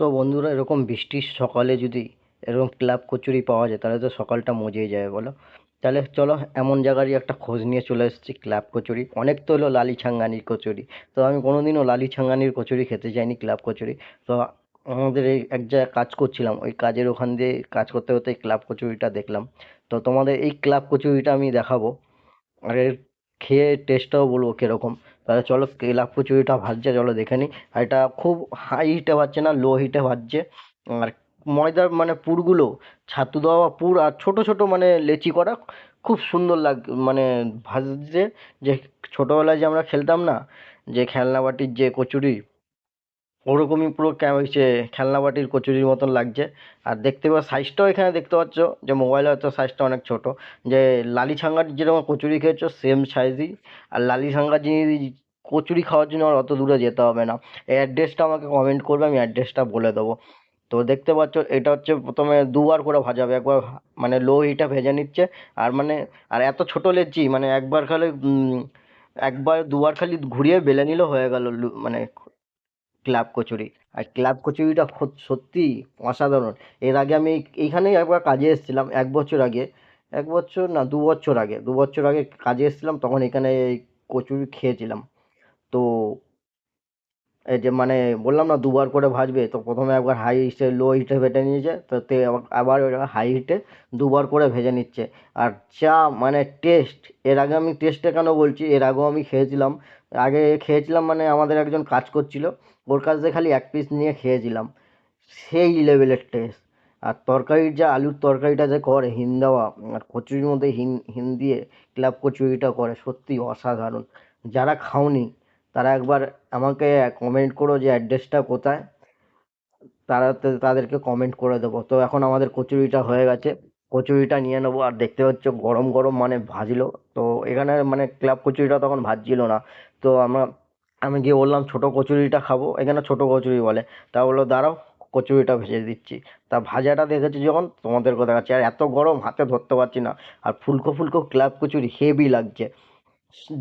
তো বন্ধুরা, এরকম বৃষ্টির সকালে যদি এরকম ক্লাব কচুরি পাওয়া যায় তাহলে তো সকালটা মজেই যাবে, বলো? তাহলে চলো, এমন জায়গারই একটা খোঁজ নিয়ে চলে এসেছি। ক্লাব কচুরি অনেক তো হলো লালি ছাঙ্গানির কচুরি, তো আমি কোনোদিনও লালি ছাঙ্গানির কচুরি খেতে যাইনি, ক্লাব কচুরি। তো আমাদের এই এক জায়গায় কাজ করছিলাম, ওই কাজের ওখান দিয়ে কাজ করতে করতে এই ক্লাব কচুরিটা দেখলাম। তো তোমাদের এই ক্লাব কচুরিটা আমি দেখাবো, আর এর খেয়ে টেস্টটাও বলবো কিরকম। তাহলে চলো, কেলা কচুরিটা ভাজছে, চলো দেখে নিই। আর এটা খুব হাই হিটে ভাজছে না, লো হিটে ভাজছে। আর ময়দার মানে পুরগুলো, ছাতু দেওয়া পুর আর ছোট ছোট মানে লেচি করা, খুব সুন্দর মানে ভাজছে। যে ছোটবেলায় যে আমরা খেলতাম না, যে খেলনা বাটির যে কচুরি, ওরকমই পুরো হচ্ছে খেলনা বাটির কচুরির মতন লাগছে। আর দেখতে পাওয়া সাইজটাও এখানে দেখতে পাচ্ছ, যে মোবাইলে হয়তো সাইজটা অনেক ছোট। যে লালি ছাঙ্গার যেরকম কচুরি খেয়েছো সেম সাইজই। আর লালি ছাঙ্গার যিনি কচুরি খাওয়ার জন্য আর অত দূরে যেতে হবে না। এই অ্যাড্রেসটা আমাকে কমেন্ট করবে, আমি অ্যাড্রেসটা বলে দেবো। তো দেখতে পাচ্ছ, এটা হচ্ছে প্রথমে দুবার করে ভাজাবে। একবার মানে লো হিটে ভেজে নিচ্ছে। আর মানে আর এত ছোট লেচি, মানে একবার খালি একবার দুবার খালি ঘুরিয়ে বেলে নিলেও হয়ে গেল মানে ক্লাব কচুরি। আর ক্লাব কচুরিটা সত্যি অসাধারণ। এর আগে আমি এইখানেই একবার কাজে এসেছিলাম 1 বছর আগে। 1 বছর না, 2 বছর আগে, 2 বছর আগে কাজে এসেছিলাম, তখন এখানে এই কচুরি খেয়েছিলাম। তো এই যে মানে বললাম না দুবার করে ভাজবে, তো প্রথমে একবার হাই হিটে লো হিটে ভেজে নিয়েছে, তো আবার হাই হিটে দুবার করে ভেজে নিচ্ছে। আর যা মানে টেস্ট! এর আগে আমি টেস্টে কেন বলছি, এর আগেও আমি খেয়েছিলাম। আগে খেয়েছিলাম মানে আমাদের একজন কাজ করছিল, ওর কাছ থেকে খালি 1 পিস নিয়ে খেয়েছিলাম। সেই লেভেলের টেস্ট! আর তরকারির যা আলুর তরকারিটা যে করে হিং দেওয়া, আর কচুরির মধ্যে হিং হিং দিয়ে ক্লাব কচুরিটা করে, সত্যি অসাধারণ। যারা খাওনি তারা একবার আমাকে কমেন্ট করো যে অ্যাড্রেসটা কোথায়, তাদেরকে কমেন্ট করে দেবো। তো এখন আমাদের কচুরিটা হয়ে গেছে, কচুরিটা নিয়ে নেবো। আর দেখতে পাচ্ছ গরম গরম মানে ভাজলো। তো এখানে মানে ক্লাব কচুরিটা তখন ভাজছিল না। তো আমি গিয়ে বললাম ছোট কচুরিটা খাবো, এখানে ছোট কচুরি বলে। তা বললো দাঁড়াও, কচুরিটা ভেজে দিচ্ছি। তা ভাজাটা দেখেছি যখন, তোমাদেরকে দেখাচ্ছি। আর এত গরম, হাতে ধরতে পারছি না। আর ফুলকো ফুলকো ক্লাব কচুরি হেভি লাগছে,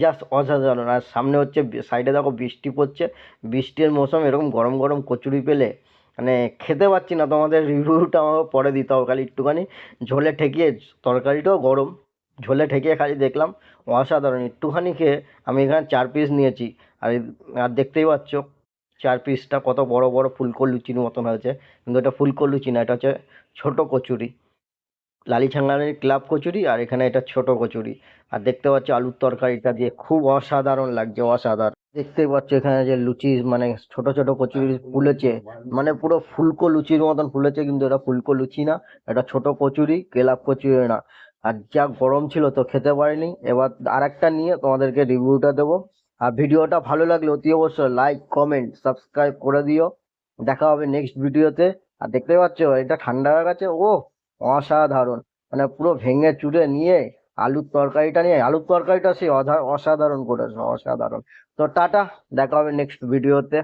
জাস্ট অসাধারণ। আর সামনে হচ্ছে সাইডে দেখো বৃষ্টি পড়ছে, বৃষ্টির মৌসুম, এরকম গরম গরম কচুরি পেলে মানে খেতে পাচ্ছি না। তোমাদের রিভিউটা আমাকে পরে দিতে হবে, খালি একটুখানি ঝোলে ঠেকিয়ে, তরকারিটাও গরম, ঝোলে ঠেকিয়ে খালি দেখলাম, অসাধারণ। একটুখানি খেয়ে আমি এখানে 4 পিস নিয়েছি। আর আর দেখতেই পাচ্ছ 4 পিসটা কত বড় বড় ফুলকো লুচির মতন হয়েছে। কিন্তু এটা ফুলকো লুচি না, এটা হচ্ছে ছোট কচুরি। লালি ছাংলানির ক্লাব কচুরি, আর এখানে এটা ছোট কচুরি। আর দেখতে পাচ্ছ আলুর তরকারিটা দিয়ে খুব অসাধারণ লাগছে, অসাধারণ। দেখতেই পাচ্ছ এখানে যে লুচি মানে ছোট ছোট কচুরি ফুলেছে, মানে পুরো ফুলকো লুচির মতন ফুলেছে। কিন্তু এটা ফুলকো লুচি না, এটা ছোট কচুরি, ক্লাব কচুরি না। আর যা গরম ছিল তো খেতে পারিনি। এবার আর একটা নিয়ে তোমাদেরকে রিভিউটা দেবো। আর ভিডিওটা ভালো লাগলে অতি অবশ্যই লাইক কমেন্ট সাবস্ক্রাইব করে দিও। দেখা হবে নেক্সট ভিডিওতে। আর দেখতে পাচ্ছ এটা ঠান্ডা হয়ে গেছে, ও অসাধারণ! মানে পুরো ভেঙে চুরে নিয়ে আলুর তরকারিটা সে অসাধারণ করেছে, অসাধারণ। তো টাটা, দেখা হবে নেক্সট ভিডিওতে।